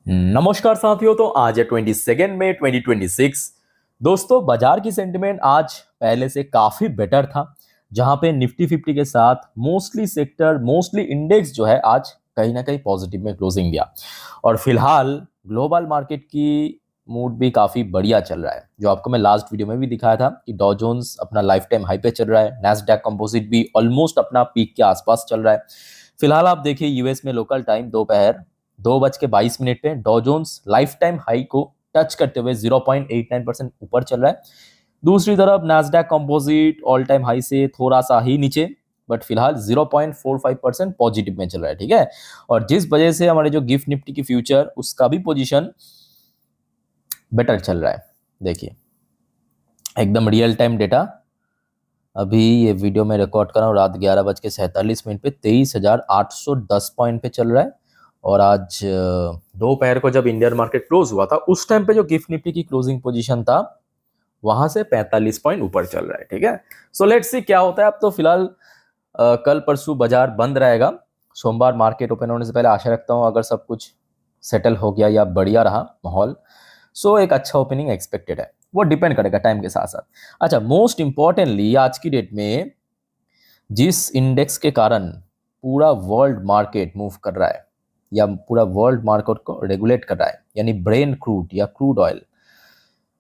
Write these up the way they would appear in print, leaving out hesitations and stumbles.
नमस्कार साथियों। तो आज है 22 मई 2026। दोस्तों, बाजार की सेंटिमेंट आज पहले से काफी बेटर था, जहां पे निफ्टी 50 के साथ मोस्टली सेक्टर मोस्टली इंडेक्स जो है आज कहीं ना कहीं पॉजिटिव में क्लोजिंग दिया। और फिलहाल ग्लोबल मार्केट की मूड भी काफी बढ़िया चल रहा है, जो आपको मैं लास्ट वीडियो में भी दिखाया था कि डॉ जोन्स अपना लाइफ टाइम हाई पे चल रहा है, नैस्डैक कंपोजिट भी ऑलमोस्ट अपना पीक के आसपास चल रहा है। फिलहाल आप देखिए यूएस में लोकल टाइम दोपहर 2:22 पे डॉ जोन्स लाइफ टाइम हाई को टच करते हुए 0.89% ऊपर चल रहा है। दूसरी तरफ Nasdaq composite all time high से थोड़ा सा ही नीचे, बट फिलहाल 0.45% पॉजिटिव में चल रहा है। ठीक है, और जिस वजह से हमारे जो गिफ्ट निफ्टी की फ्यूचर उसका भी पोजीशन बेटर चल रहा है। देखिए एकदम रियल टाइम डेटा, अभी ये वीडियो में रिकॉर्ड कर रहा हूँ रात 11:47 पे 23,810 पॉइंट पे चल रहा है। और आज दोपहर को जब इंडियन मार्केट क्लोज हुआ था उस टाइम पे जो गिफ्ट निफ्टी की क्लोजिंग पोजीशन था वहां से 45 पॉइंट ऊपर चल रहा है। ठीक है, सो लेट्स सी क्या होता है। अब तो फिलहाल कल परसों बाजार बंद रहेगा। सोमवार मार्केट ओपन होने से पहले आशा रखता हूँ अगर सब कुछ सेटल हो गया या बढ़िया रहा माहौल, सो एक अच्छा ओपनिंग एक्सपेक्टेड है। वो डिपेंड करेगा टाइम के साथ साथ। अच्छा, मोस्ट इंपॉर्टेंटली आज की डेट में जिस इंडेक्स के कारण पूरा वर्ल्ड मार्केट मूव कर रहा है या पूरा वर्ल्ड मार्केट को रेगुलेट कर रहा है, यानी ब्रेन क्रूड या क्रूड ऑयल,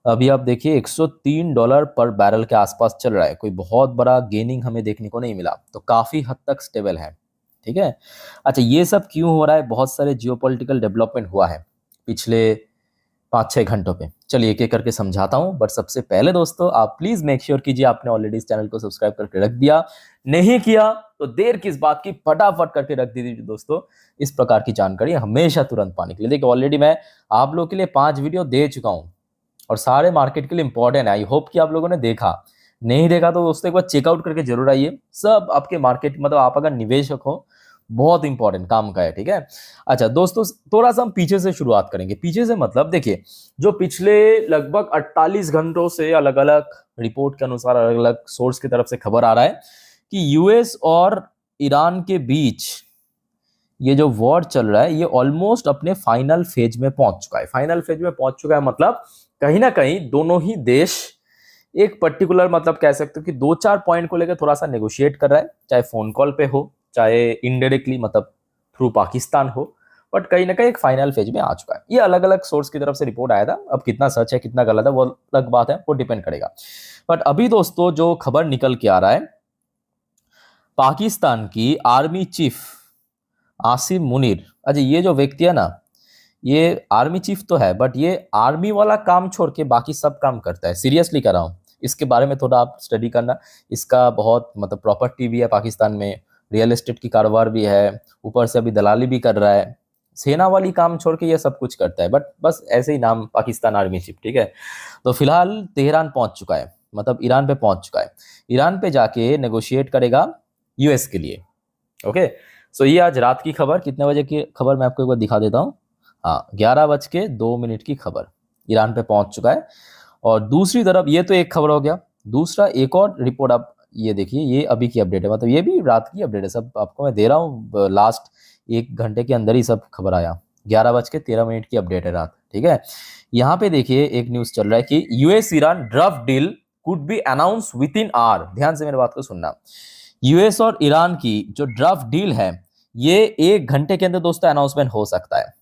अभी आप देखिए $103 पर बैरल के आसपास चल रहा है। कोई बहुत बड़ा गेनिंग हमें देखने को नहीं मिला, तो काफ़ी हद तक स्टेबल है। ठीक है, अच्छा ये सब क्यों हो रहा है? बहुत सारे जियोपॉलिटिकल डेवलपमेंट हुआ है पिछले 5-6 घंटों पे। चलिए एक एक करके समझाता हूँ, बट सबसे पहले दोस्तों आप प्लीज मेक श्योर कीजिए आपने ऑलरेडी इस चैनल को सब्सक्राइब करके रख दिया। नहीं किया तो देर किस बात की, फटाफट करके रख दीजिए दोस्तों। इस प्रकार की जानकारी हमेशा तुरंत पाने के लिए। देखिए ऑलरेडी मैं आप लोगों के लिए 5 वीडियो दे चुका हूँ और सारे मार्केट के लिए इंपॉर्टेंट है। आई होप कि आप लोगों ने देखा, नहीं देखा तो दोस्तों एक बार चेकआउट करके जरूर आइए। सब आपके मार्केट मतलब आप अगर निवेशक हो बहुत इंपॉर्टेंट काम का है। ठीक है, अच्छा दोस्तों थोड़ा सा हम पीछे से शुरुआत करेंगे। पीछे से मतलब देखिए जो पिछले लगभग 48 घंटों से अलग अलग रिपोर्ट के अनुसार अलग अलग सोर्स की तरफ से खबर आ रहा है कि यूएस और ईरान के बीच ये जो वॉर चल रहा है ये ऑलमोस्ट अपने फाइनल फेज में पहुंच चुका है। फाइनल फेज में पहुंच चुका है मतलब कहीं ना कहीं दोनों ही देश एक पर्टिकुलर मतलब कह सकते हो कि 2-4 पॉइंट को लेकर थोड़ा सा नेगोशिएट कर रहा है, चाहे फोन कॉल पे हो चाहे इनडायरेक्टली मतलब थ्रू पाकिस्तान हो, बट कहीं ना कहीं एक फाइनल फेज में आ चुका है। ये अलग अलग सोर्स की तरफ से रिपोर्ट आया था, अब कितना सच है कितना गलत है वो अलग बात है, वो डिपेंड करेगा। बट अभी दोस्तों जो खबर निकल के आ रहा है, पाकिस्तान की आर्मी चीफ आसिम मुनीर, अच्छा ये जो व्यक्ति है ना ये आर्मी चीफ तो है बट ये आर्मी वाला काम छोड़ के बाकी सब काम करता है। सीरियसली कर रहा हूँ, इसके बारे में थोड़ा आप स्टडी करना। इसका बहुत मतलब प्रॉपर्टी भी है पाकिस्तान में, रियल एस्टेट की कारोबार भी है, ऊपर से अभी दलाली भी कर रहा है। सेना वाली काम छोड़ के ये सब कुछ करता है, बट बस ऐसे ही नाम पाकिस्तान आर्मी चीफ। ठीक है, तो फिलहाल तेहरान पहुंच चुका है, मतलब ईरान पे पहुंच चुका है। ईरान पे जाके नेगोशिएट करेगा यूएस के लिए। ओके, सो ये आज रात की खबर, कितने बजे की खबर मैं आपको एक बार दिखा देता हूँ। हाँ, 11:02 की खबर, ईरान पे पहुंच चुका है। और दूसरी तरफ ये तो एक खबर हो गया, दूसरा एक और रिपोर्ट आप ये देखिए, ये अभी की अपडेट है, मतलब ये भी रात की अपडेट है, सब आपको मैं दे रहा हूँ। लास्ट 1 घंटे के अंदर ही सब खबर आया, 11:13 की अपडेट है रात। ठीक है, यहाँ पे देखिए एक न्यूज चल रहा है कि US Iran draft deal could be announced within hour. ध्यान से मेरे बात को सुनना, यूएस और ईरान की जो ड्राफ्ट डील है ये 1 घंटे के अंदर दोस्तों अनाउंसमेंट हो सकता है।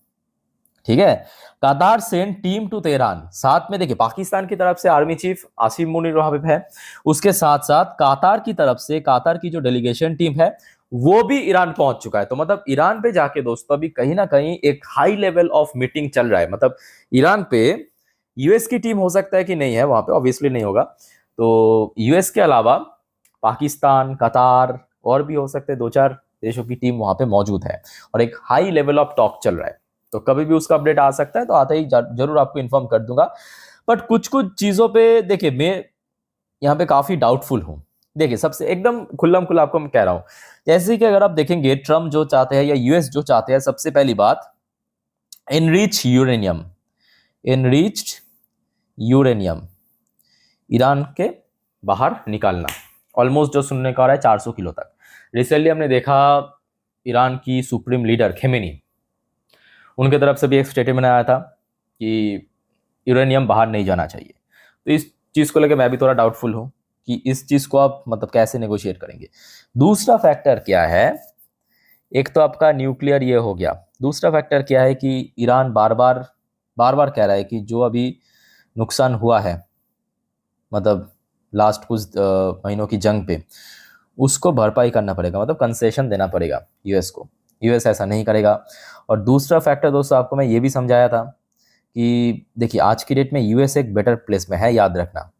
ठीक है, कतार सेंड टीम टू तेहरान, साथ में देखिए पाकिस्तान की तरफ से आर्मी चीफ आसिम मुनीर वहां पे है, उसके साथ साथ कतार की तरफ से कतार की जो डेलीगेशन टीम है वो भी ईरान पहुंच चुका है। तो मतलब ईरान पे जाके दोस्तों अभी कहीं ना कहीं एक हाई लेवल ऑफ मीटिंग चल रहा है। मतलब ईरान पे यूएस की टीम हो सकता है कि नहीं है वहां पे, ऑब्वियसली नहीं होगा। तो यूएस के अलावा पाकिस्तान, कतार और भी हो सकते हैं 2-4 देशों की टीम वहां पे मौजूद है और एक हाई लेवल ऑफ टॉक चल रहा है। तो कभी भी उसका अपडेट आ सकता है, तो आते ही जरूर आपको इन्फॉर्म कर दूंगा। बट कुछ कुछ चीजों पे देखिए मैं यहाँ पे काफी डाउटफुल हूँ। देखिए सबसे एकदम खुल्लम खुल्ला आपको मैं कह रहा हूँ, जैसे कि अगर आप देखेंगे ट्रम्प जो चाहते हैं या यूएस जो चाहते हैं, सबसे पहली बात enrich uranium, enriched uranium Iran के बाहर निकालना, ऑलमोस्ट जो सुनने का आ रहा है 400 किलो तक। रिसेंटली हमने देखा ईरान की सुप्रीम लीडर खेमेनी, उनके तरफ से भी एक स्टेटमेंट आया था कि यूरेनियम बाहर नहीं जाना चाहिए। तो इस चीज़ को लेकर मैं भी थोड़ा डाउटफुल हूँ कि इस चीज़ को आप मतलब कैसे नेगोशिएट करेंगे। दूसरा फैक्टर क्या है, एक तो आपका न्यूक्लियर ये हो गया, दूसरा फैक्टर क्या है कि ईरान बार बार कह रहा है कि जो अभी नुकसान हुआ है मतलब लास्ट कुछ महीनों की जंग पे, उसको भरपाई करना पड़ेगा, मतलब कंसेशन देना पड़ेगा यूएस को। यूएस ऐसा नहीं करेगा। और दूसरा फैक्टर दोस्तों आपको मैं ये भी समझाया था कि देखिए आज की डेट में यूएस एक बेटर प्लेस में है, याद रखना।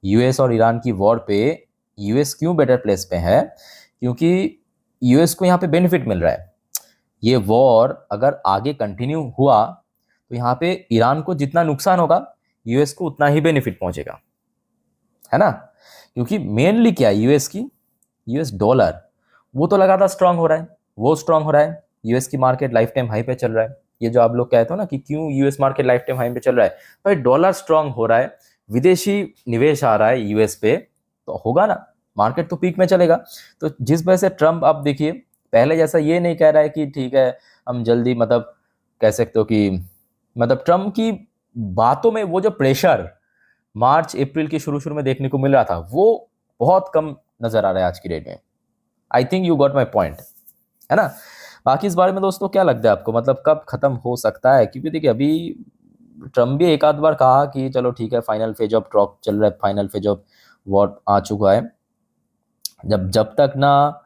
यूएस और ईरान की वॉर पे यूएस क्यों बेटर प्लेस पे है, क्योंकि यूएस को यहाँ पे बेनिफिट मिल रहा है। ये वॉर अगर आगे कंटिन्यू हुआ तो यहाँ पे ईरान को जितना नुकसान होगा यूएस को उतना ही बेनिफिट पहुंचेगा, है ना। क्योंकि मेनली क्या है यूएस की, यूएस डॉलर वो तो लगातार स्ट्रांग हो रहा है, वो स्ट्रांग हो रहा है, यूएस की मार्केट लाइफ टाइम हाई पे चल रहा है। ये जो आप लोग कहते हो ना कि क्यों US market life time high पे चल रहा है, भाई डॉलर स्ट्रांग हो रहा है, विदेशी निवेश आ रहा है यूएस पे, तो होगा ना, मार्केट तो पीक में चलेगा। तो जिस वजह से ट्रम्प आप देखिए पहले जैसा ये नहीं कह रहा है कि ठीक है हम जल्दी, मतलब कह सकते हो कि मतलब ट्रम्प की बातों में वो जो प्रेशर मार्च अप्रैल के शुरू में देखने को मिल रहा था वो बहुत कम नजर आ रहा है आज की डेट में। I think you got my point, है ना। बाकी इस बारे में दोस्तों क्या लगता है आपको, मतलब कब खत्म हो सकता है, क्योंकि देखिए अभी ट्रम्प भी एक आध बार कहा कि चलो ठीक है फाइनल फेज ऑफ टॉक चल रहा है, फाइनल फेज ऑफ वॉर आ चुका है। जब तक ना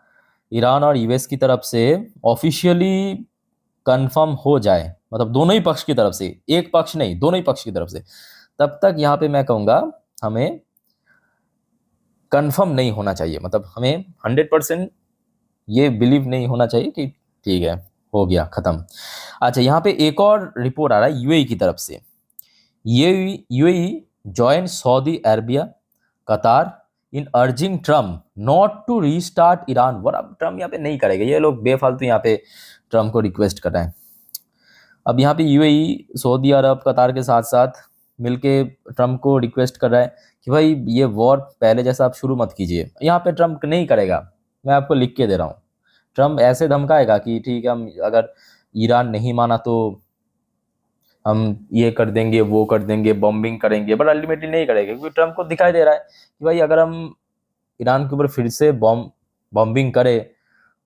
ईरान और यूएस की तरफ से ऑफिशियली कंफर्म हो जाए, मतलब दोनों ही पक्ष की तरफ से, एक पक्ष नहीं दोनों ही पक्ष की तरफ से, तब तक यहाँ पे मैं कहूँगा हमें कंफर्म नहीं होना चाहिए, मतलब हमें 100% ये बिलीव नहीं होना चाहिए कि ठीक है हो गया खत्म। अच्छा यहाँ पे एक और रिपोर्ट आ रहा है यूएई की तरफ से। UAE join Saudi Arabia Qatar in urging Trump not to restart Iran war. अब ट्रम्प यहाँ पे नहीं करेगा, ये लोग बेफालतू यहाँ पे ट्रम्प को रिक्वेस्ट कर रहे हैं। अब यहाँ पे यूएई सऊदी अरब कतार के साथ साथ मिलके ट्रम्प को रिक्वेस्ट कर रहा है कि भाई ये वॉर पहले जैसा आप शुरू मत कीजिए। यहाँ पे ट्रम्प नहीं करेगा, मैं आपको लिख के दे रहा हूँ। ट्रम्प ऐसे धमकाएगा कि ठीक है हम अगर ईरान नहीं माना तो हम ये कर देंगे वो कर देंगे, बॉम्बिंग करेंगे, बट अल्टीमेटली नहीं करेंगे, क्योंकि ट्रम्प को दिखाई दे रहा है कि भाई अगर हम ईरान के ऊपर फिर से बॉम्बिंग करें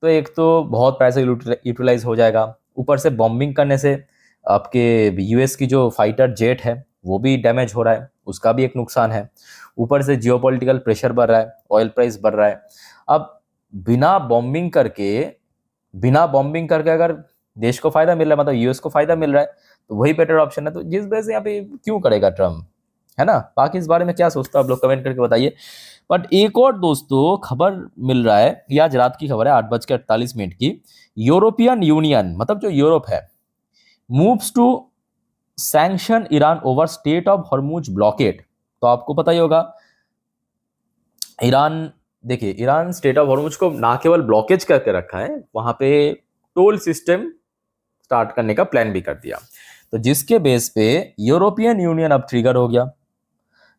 तो एक तो बहुत पैसा यूटिलाइज हो जाएगा, ऊपर से बॉम्बिंग करने से आपके यूएस की जो फाइटर जेट है वो भी डैमेज हो रहा है, उसका भी एक नुकसान है। ऊपर से जियोपॉलिटिकल प्रेशर बढ़ रहा है, ऑयल प्राइस बढ़ रहा है। अब बिना बॉम्बिंग करके अगर देश को फायदा मिल रहा है, मतलब यूएस को फायदा मिल रहा है, तो वही बेटर ऑप्शन है। तो जिस वजह से यहाँ पे क्यों करेगा ट्रम्प, है ना। बाकी इस बारे में क्या सोचते हो आप लोग कमेंट करके बताइए। बट एक और दोस्तों खबर मिल रहा है, ये आज रात की खबर है 8:48 की। यूरोपियन यूनियन मतलब जो यूरोप है moves to sanction Iran over state of Hormuz blockade. तो आपको पता ही होगा ईरान, देखिए ईरान स्टेट ऑफ हॉर्मुज को ना केवल ब्लॉकेज करके रखा है, वहां पे टोल सिस्टम स्टार्ट करने का प्लान भी कर दिया। तो जिसके बेस पे यूरोपियन यूनियन अब ट्रिगर हो गया, कह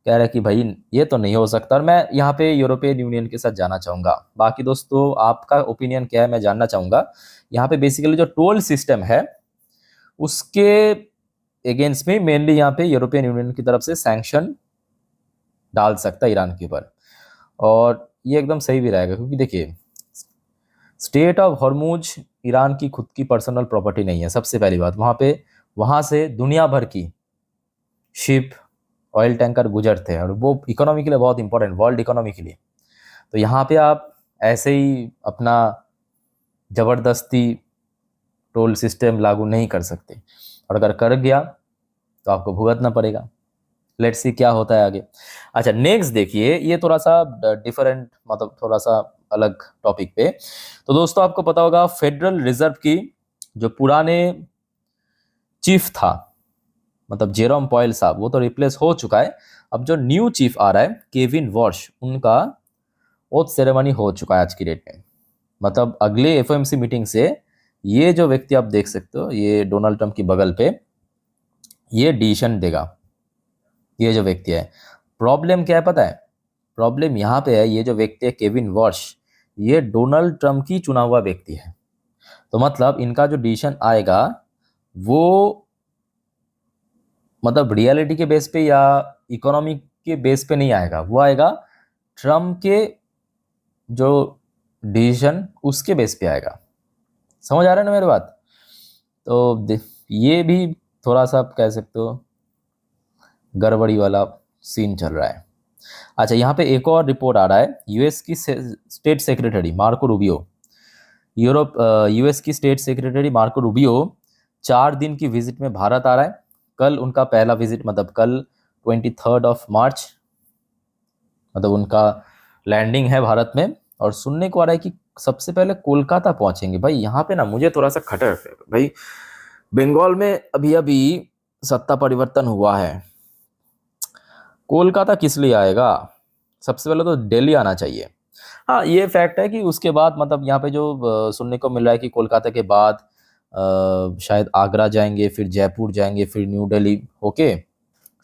रहा है कि भाई ये तो नहीं हो सकता, और मैं यहाँ पे यूरोपियन यूनियन के साथ जाना चाहूंगा। बाकी दोस्तों आपका ओपिनियन क्या है मैं जानना चाहूंगा। यहाँ पे बेसिकली जो टोल सिस्टम है उसके अगेंस्ट में मेनली यहाँ पे यूरोपियन यूनियन की तरफ से सैंक्शन डाल सकता है ईरान के ऊपर, और ये एकदम सही भी रहेगा, क्योंकि देखिए स्टेट ऑफ हॉर्मुज ईरान की खुद की पर्सनल प्रॉपर्टी नहीं है। सबसे पहली बात वहां से दुनिया भर की शिप ऑयल टैंकर गुजरते हैं, और वो इकोनॉमी के लिए बहुत इंपॉर्टेंट, वर्ल्ड इकोनॉमी के लिए। तो यहाँ पे आप ऐसे ही अपना जबरदस्ती टोल सिस्टम लागू नहीं कर सकते, और अगर कर गया तो आपको भुगतना पड़ेगा। लेट्स सी क्या होता है आगे। अच्छा नेक्स्ट देखिए, ये थोड़ा सा डिफरेंट, मतलब थोड़ा सा अलग टॉपिक पे। तो दोस्तों आपको पता होगा फेडरल रिजर्व की जो पुराने चीफ था, मतलब जेरोम पॉयल साहब, वो तो रिप्लेस हो चुका है। अब जो न्यू चीफ आ रहा है केविन वॉश, उनका ओथ सेरेमनी हो चुका है आज की डेट में। मतलब अगले एफओएमसी मीटिंग से ये जो व्यक्ति आप देख सकते हो, ये डोनाल्ड ट्रंप की बगल पे, ये डिसीजन देगा। ये जो व्यक्ति है, प्रॉब्लम क्या है पता है, प्रॉब्लम यहाँ पे है, ये जो व्यक्ति है केविन वॉश, ये डोनाल्ड ट्रंप की चुना हुआ व्यक्ति है। तो मतलब इनका जो डिसीजन आएगा वो मतलब रियलिटी के बेस पे या इकोनॉमी के बेस पे नहीं आएगा, वो आएगा ट्रम्प के जो डिसीजन उसके बेस पे आएगा। समझ आ रहा है ना मेरी बात? तो ये भी थोड़ा सा आप कह सकते हो गड़बड़ी वाला सीन चल रहा है। अच्छा, यहाँ पे एक और रिपोर्ट आ रहा है, यूएस की state secretary Marco Rubio, US की स्टेट सेक्रेटरी मार्को रूबियो 4 दिन की विजिट में भारत आ रहा है। कल उनका पहला विजिट, मतलब कल 23 मार्च, मतलब उनका लैंडिंग है भारत में। और सुनने को आ रहा है कि सबसे पहले कोलकाता पहुंचेंगे। भाई यहाँ पे ना मुझे थोड़ा सा खटर है भाई, बंगाल में अभी अभी सत्ता परिवर्तन हुआ है, कोलकाता किस लिए आएगा? सबसे पहले तो दिल्ली आना चाहिए। हाँ, ये फैक्ट है कि उसके बाद मतलब यहाँ पे जो सुनने को मिल रहा है कि कोलकाता के बाद शायद आगरा जाएंगे, फिर जयपुर जाएंगे, फिर न्यू दिल्ली होके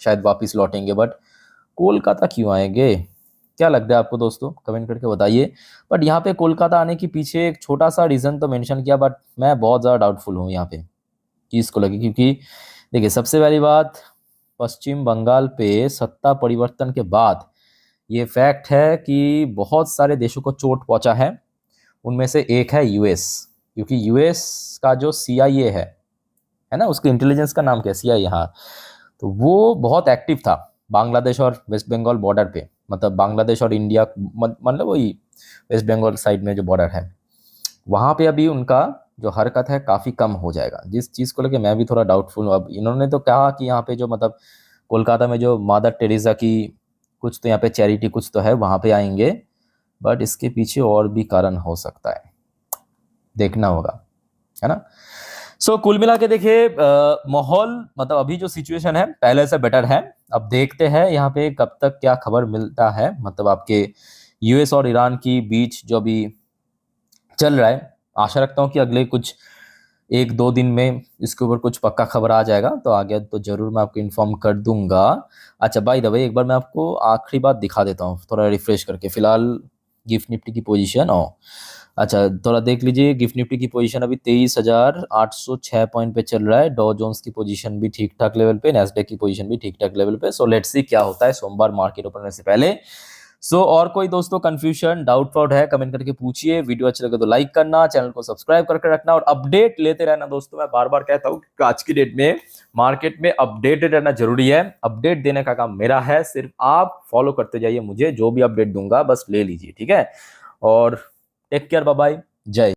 शायद वापस लौटेंगे। बट कोलकाता क्यों आएंगे? क्या लगता है आपको दोस्तों? कमेंट करके बताइए। बट यहाँ पे कोलकाता आने के पीछे एक छोटा सा रीज़न तो मेंशन किया, बट मैं बहुत ज़्यादा डाउटफुल हूँ यहाँ पे कि इसको लगे। क्योंकि देखिए, सबसे पहली बात, पश्चिम बंगाल पे सत्ता परिवर्तन के बाद ये फैक्ट है कि बहुत सारे देशों को चोट पहुंचा है। उनमें से एक है यूएस, क्योंकि यूएस का जो सीआईए है ना, उसके इंटेलिजेंस का नाम क्या है? सीआईए, हाँ। तो वो बहुत एक्टिव था बांग्लादेश और वेस्ट बंगाल बॉर्डर पे, मतलब बांग्लादेश और इंडिया, मतलब वही वेस्ट बंगाल साइड में जो बॉर्डर है वहाँ पे अभी उनका जो हरकत है काफ़ी कम हो जाएगा, जिस चीज़ को लेकर मैं भी थोड़ा डाउटफुल हूँ। अब इन्होंने तो कहा कि यहाँ पे जो मतलब कोलकाता में जो मदर टेरेसा की कुछ तो यहाँ पे चैरिटी कुछ तो है, वहाँ पे आएंगे। बट इसके पीछे और भी कारण हो सकता है, देखना होगा, है ना। सो कुल मिला के देखिए, माहौल मतलब अभी जो सिचुएशन है पहले से बेटर है। अब देखते हैं यहाँ पे कब तक क्या खबर मिलता है, मतलब आपके यूएस और ईरान की बीच जो अभी चल रहा है। आशा रखता हूँ कि अगले कुछ 1-2 दिन में इसके ऊपर कुछ पक्का खबर आ जाएगा, तो आगे तो जरूर मैं आपको इन्फॉर्म कर दूंगा। अच्छा, बाय द वे एक बार मैं आपको आखिरी बात दिखा देता हूँ थोड़ा रिफ्रेश करके। फिलहाल गिफ्ट निफ्टी की पोजीशन अच्छा थोड़ा देख लीजिए। गिफ्ट निफ्टी की पोजीशन अभी 23,806 पॉइंट पे चल रहा है। डॉ जोन्स की पोजीशन भी ठीक ठाक लेवल पे, नैस्डैक की पोजीशन भी ठीक ठाक लेवल पे। सो लेट्स सी क्या होता है सोमवार मार्केट ओपन होने से पहले। और कोई दोस्तों कंफ्यूजन डाउट वाउट है कमेंट करके पूछिए। वीडियो अच्छा लगे तो लाइक करना, चैनल को सब्सक्राइब करके रखना और अपडेट लेते रहना दोस्तों। मैं बार बार कहता हूँ कि आज की डेट में मार्केट में अपडेटेड रहना जरूरी है। अपडेट देने का काम मेरा है, सिर्फ आप फॉलो करते जाइए मुझे, जो भी अपडेट दूंगा बस ले लीजिए, ठीक है। और टेक केयर, बाय बाय, जय।